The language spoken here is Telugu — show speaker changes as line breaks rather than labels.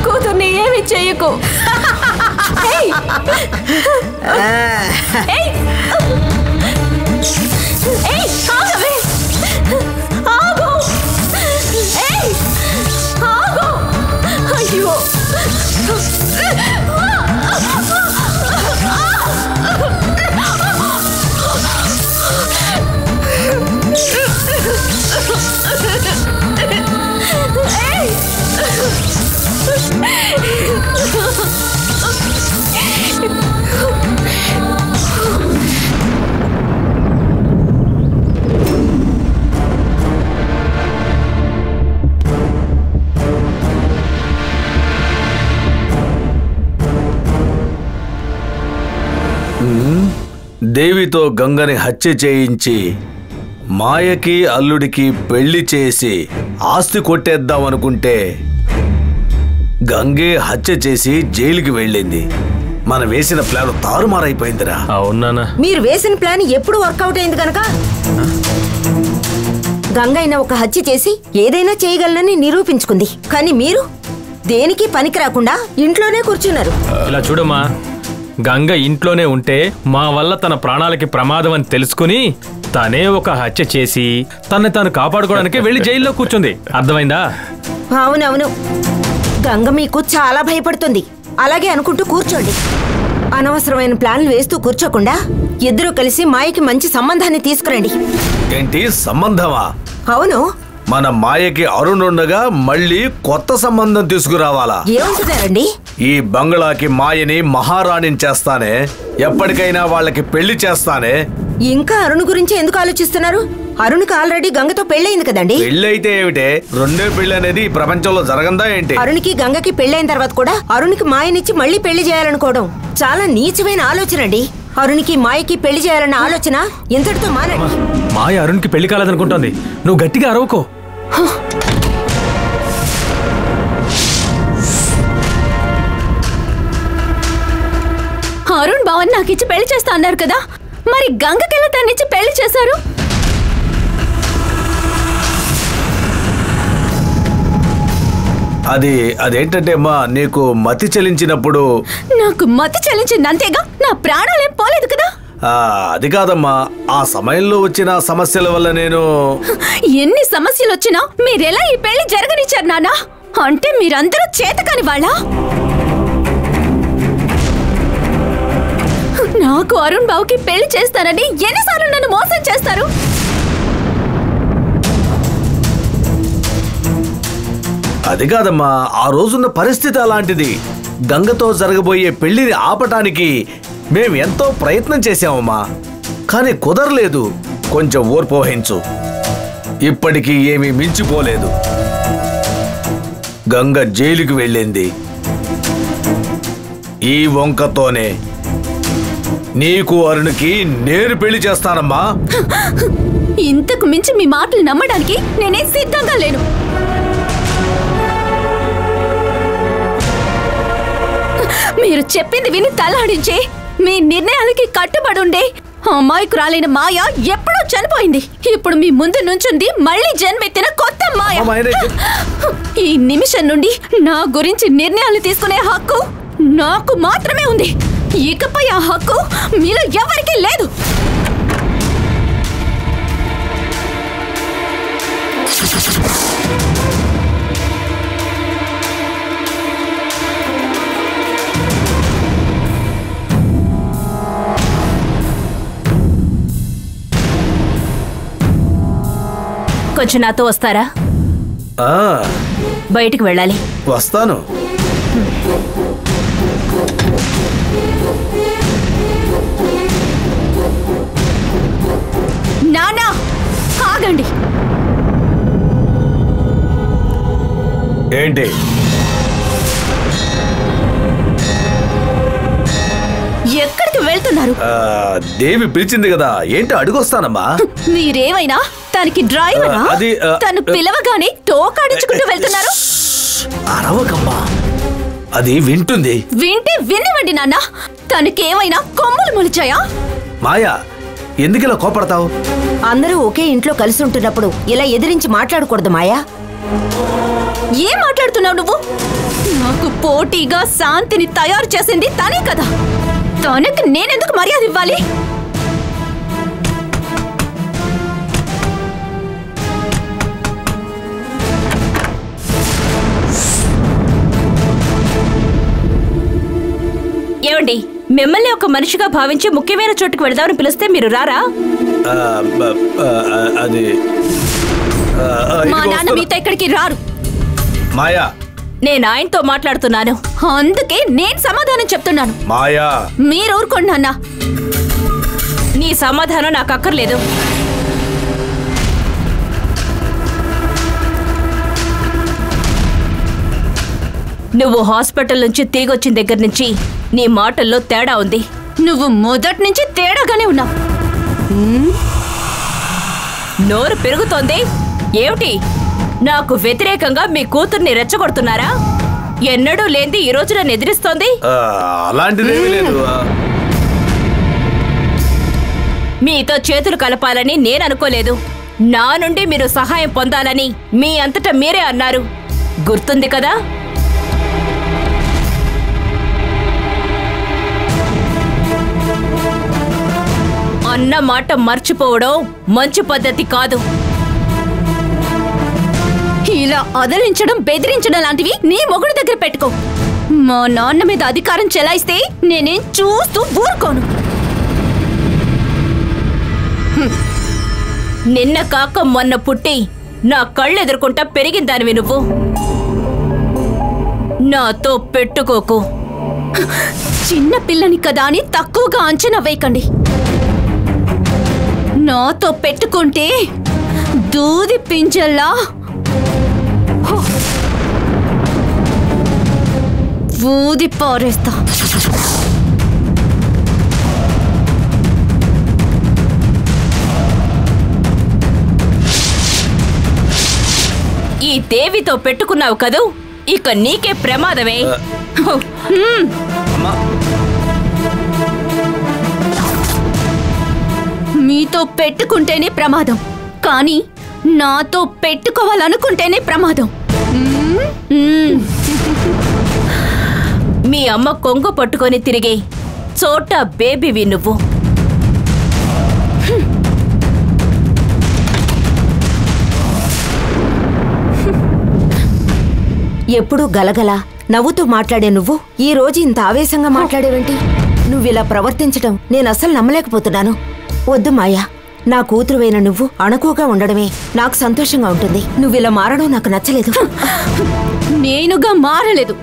కూతుర్ని ఏమి చెయ్యకు. అయ్యో
దేవితో గంగని హత్య చేయించి మాయకి అల్లుడికి పెళ్లి చేసి ఆస్తి కొట్టేద్దామనుకుంటే గంగే హత్య చేసి జైలుకి వెళ్ళింది. మనం వేసిన ప్లాన్ తారుమారైపోయిందిరా.
అవునా?
మీరు వేసిన ప్లాన్ ఎప్పుడు వర్కౌట్ అయింది కనుక గంగైనా ఒక హత్య చేసి ఏదైనా చేయగలనని నిరూపించుకుంది. కానీ మీరు దేనికి పనికి రాకుండా ఇంట్లోనే కూర్చున్నారు.
ఇలా చూడమ్మా, గంగ ఇంట్లోనే ఉంటే మా వల్ల తన ప్రాణాలకి ప్రమాదం అని తెలుసుకుని తనే ఒక హత్య చేసి తనని తాను కాపాడుకోవడానికి వెళ్లి జైల్లో కూర్చుంది. అర్థమైందా?
అవునవును, గంగ మీకు చాలా భయపడుతుంది. అలాగే అనుకుంటూ కూర్చోండి. అనవసరమైన ప్లాన్లు వేస్తూ కూర్చోకుండా ఇద్దరూ కలిసి మాయకి మంచి సంబంధాన్ని తీసుకురండి.
ఏంటి సంబంధమా?
అవును,
మన మాయకి అరుణ్ ఉండగా మళ్ళీ కొత్త సంబంధం తీసుకురావాలా?
ఏమంటున్నారండి?
ఈ బంగ్లాకి మాయని మహారాణిని చేస్తానే, ఎప్పటికైనా వాళ్ళకి పెళ్లి చేస్తానే.
ఇంకా అరుణ్ గురించి ఎందుకు ఆలోచిస్తున్నారు? అరుణ్కి ఆల్రెడీ గంగతో పెళ్ళయింది కదండి.
పెళ్ళైతే ఏమిటే, రెండో పెళ్లి అనేది ఈ ప్రపంచంలో జరగందా ఏంటి?
అరుణ్కి గంగకి పెళ్ళైన తర్వాత కూడా అరుణ్కి మాయనిచ్చి మళ్ళీ పెళ్లి చేయాలనుకోవడం చాలా నీచమైన ఆలోచన అండి. అరుణ్కి మాయకి పెళ్లి చేయాలన్న ఆలోచన ఎంతటితో మానండి.
మాయ అరుణ్కి పెళ్లి కాలేదనుకుంటోంది. నువ్వు గట్టిగా అరవకో.
అరుణ్ బావన్ నాకిచ్చి పెళ్లి చేస్తా అన్నారు కదా, మరి గంగకెలా తన్నిచ్చి పెళ్లి చేశారు?
అదేంటంటే అమ్మా, నీకు మతి చెలించినప్పుడు.
నాకు మతి చెల్లించింది అంతేగా, నా ప్రాణాలేం పోలేదు కదా.
అది కాదమ్మా, ఆ సమయంలో వచ్చిన సమస్యల వల్ల నేను.
ఎన్ని సమస్యలు వచ్చినా మీరెలా ఈ పెళ్లి జరగనిచ్చారు నాన్న? అంటే మీరందరూ చేతకాని వాళ్ళ? నాకు అరుణ్ బావుకి పెళ్లి చేస్తానని ఎన్నిసార్లు నన్ను మోసం చేస్తారు?
అది కాదమ్మా, ఆ రోజున్న పరిస్థితి అలాంటిది. గంగతో జరగబోయే పెళ్లిని ఆపటానికి మేం ఎంతో ప్రయత్నం చేశామమ్మా, కానీ కుదరలేదు. కొంచెం ఓర్పు వహించు. ఇప్పటికీ ఏమీ మించిపోలేదు. గంగ జైలుకి వెళ్ళింది. ఈ వంకతోనే నీకు అరుణ్కి నేను పెళ్లి చేస్తానమ్మా.
ఇంతకు మించి మీ మాటలు నమ్మడానికి నేనేం సిద్ధంగా లేను. మీరు చెప్పింది విని తల్లాడించే మీ నిర్ణయాలకి కట్టుబడుండే అమాయకురాలైన మాయ ఎప్పుడో చనిపోయింది. ఇప్పుడు మీ ముందు నుంచుంది మళ్ళీ జన్మెత్తిన కొత్త మాయ. ఈ నిమిషం నుండి నా గురించి నిర్ణయాలు తీసుకునే హక్కు నాకు మాత్రమే ఉంది. ఇకపై ఆ హక్కు మీలో ఎవరికీ లేదు. కొంచెం నాతో వస్తారా? బయటికి వెళ్ళాలి.
వస్తాను.
నానా ఆగండి.
ఏంటి?
ఎక్కడికి వెళ్తున్నారు?
దేవి పిలిచింది కదా, ఏంటి అడుగొస్తానమ్మా.
మీరేమైనా తనకి డ్రైవరా? తను పిలవగానే తోకాడించుకుంటూ వెళ్తున్నారు.
అరవకమ్మా, అది వింటుంది.
వింటే వినివ్వండి నాన్న. తనకేమైనా కొమ్ములు మొలిచాయా?
మాయా, ఎందుకిలా కోపడతావు?
అందరూ ఒకే ఇంట్లో కలిసి ఉంటున్నప్పుడు ఇలా ఎదిరించి మాట్లాడకూడదు మాయా.
ఏం మాట్లాడుతున్నావు నువ్వు? నాకు పోటీగా శాంతిని తయారు చేసింది తనే కదా. తనకి నేనెందుకు మర్యాద ఇవ్వాలి?
ఏమండి, మిమ్మల్ని ఒక మనిషిగా భావించి ముఖ్యమైన చోటుకు వెళదామని పిలిస్తే మీరు రారా?
అది
మా నాన్న మీతో ఇక్కడికి రారు.
మాయా,
నేను ఆయనతో మాట్లాడుతున్నాను.
అందుకే నేను సమాధానం చెప్తున్నాను.
మాయా,
మీరు ఊరుకోండి నాన్న.
నీ సమాధానం నాకు అక్కర్లేదు. నువ్వు హాస్పిటల్ నుంచి తిరిగి వచ్చిన దగ్గర నుంచి నీ మాటల్లో తేడా ఉంది.
నువ్వు మొదటి నుంచి తేడాగానే ఉన్నావు.
నోరు పెరుగుతోంది. ఏమిటి, నాకు వ్యతిరేకంగా మీ కూతుర్ని రెచ్చగొడుతున్నారా? ఎన్నడూ లేంది ఈ రోజు నన్ను ఎదిరిస్తోంది.
అలాంటిదేమీ లేదు.
మీతో చేతులు కలపాలని నేను అనుకోలేదు. నా నుండి మీరు సహాయం పొందాలని మీ అంతటా మీరే అన్నారు. గుర్తుంది కదా? అన్న మాట మర్చిపోవడం మంచి పద్ధతి కాదు.
ఇలా అదలించడం, బెదిరించడం లాంటివి నీ మొగుడి దగ్గర పెట్టుకో. మా నాన్న మీద అధికారం చెలాయిస్తే నేనేం చూస్తూ ఊరుకోను.
నిన్న కాక మొన్న పుట్టి నా కళ్ళెదురుకుంటా పెరిగిందానివి నువ్వు. నాతో పెట్టుకోకు.
చిన్న పిల్లని కదా అని తక్కువగా అంచనా వేయకండి. నాతో పెట్టుకుంటే దూది పింజల్లా ఊది పారేస్తా.
ఈ దేవితో పెట్టుకున్నావు కదూ, ఇక నీకే ప్రమాదమే.
మీతో పెట్టుకుంటేనే ప్రమాదం, కానీ నాతో పెట్టుకోవాలనుకుంటేనే ప్రమాదం.
మీ అమ్మ కొంగు పట్టుకొని తిరిగే చోట బేబీవి నువ్వు.
ఎప్పుడూ గలగల నవ్వుతూ మాట్లాడే నువ్వు ఈ రోజు ఇంత ఆవేశంగా మాట్లాడేవేంటి? నువ్విలా ప్రవర్తించడం నేను అస్సలు నమ్మలేకపోతున్నాను. వద్దు మాయా, నా కూతురువైన నువ్వు అణకువగా ఉండడమే నాకు సంతోషంగా ఉంటుంది. నువ్విలా మారడం నాకు నచ్చలేదు.
నేనుగా మారలేదు.